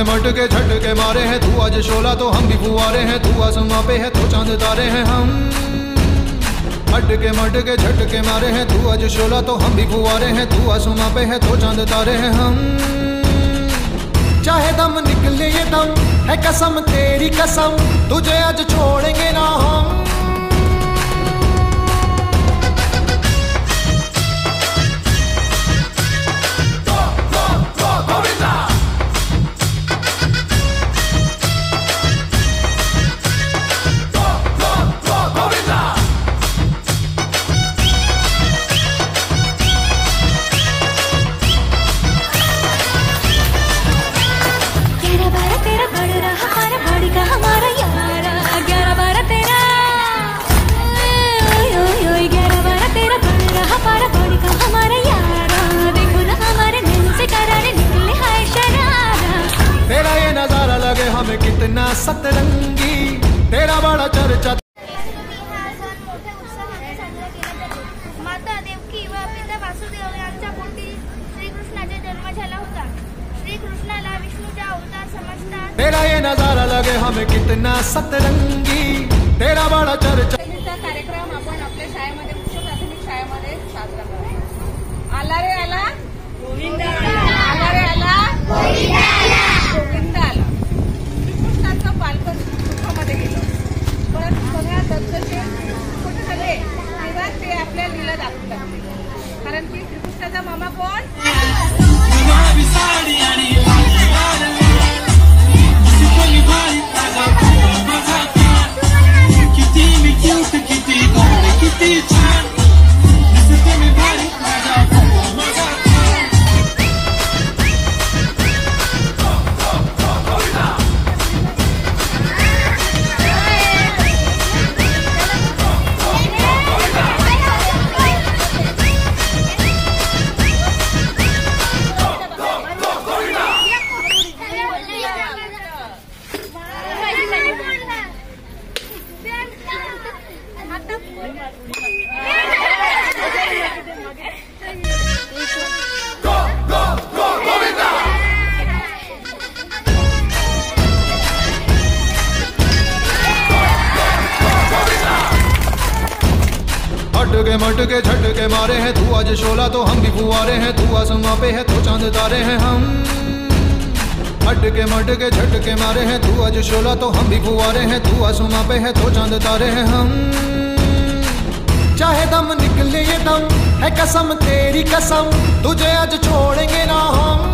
मटके झटके मारे हैं, तू आज शोला तो हम भी फुआरे हैं, तू आसमां पे है तो चांद तारे हैं हम। मटके झटके मारे हैं, तू आज शोला तो हम भी फुआरे हैं, तू आसमां पे है तो चांद तारे हैं हम। चाहे दम निकले ये दम है कसम तेरी कसम, तुझे आज छोड़ेंगे ना हम। हमें कितना सतरंगी तेरा बड़ा चर्चा। माता देवकी व पिता वासुदेव यांच्या पोटी श्रीकृष्णाचा जन्म झाला होता। श्रीकृष्णाला विष्णूचा अवतार समजतात। तेरा ये नजारा लगे हमें कितना सतरंगी तेरा बड़ा चर्चा। कार्यक्रम आपण आपल्या शाळेमध्ये उच्च प्राथमिक शाळेमध्ये साजरा करतो। आला रे आला गोविंदा, आला रे आला गोविंदा आला, गोविंदा आला। पालखं सुखामध्ये गेलं, पण बघा दत्तचे कुठे झाले तेव्हा ते आपल्या लीला दाखवू लागले, कारण की श्रीकृष्णाचा मामा कोण? मटके झटके मारे हैं, तू आज शोला तो हम भी फुआरे हैं, तू आसमां पे है तो चांद तारे हैं हम। मटके झटके मारे हैं, तू आज शोला तो हम भी फुआरे हैं, तू आसमां पे है तो चांद तारे हैं हम। चाहे दम निकले ये दम है कसम तेरी कसम, तुझे आज छोड़ेंगे ना हम।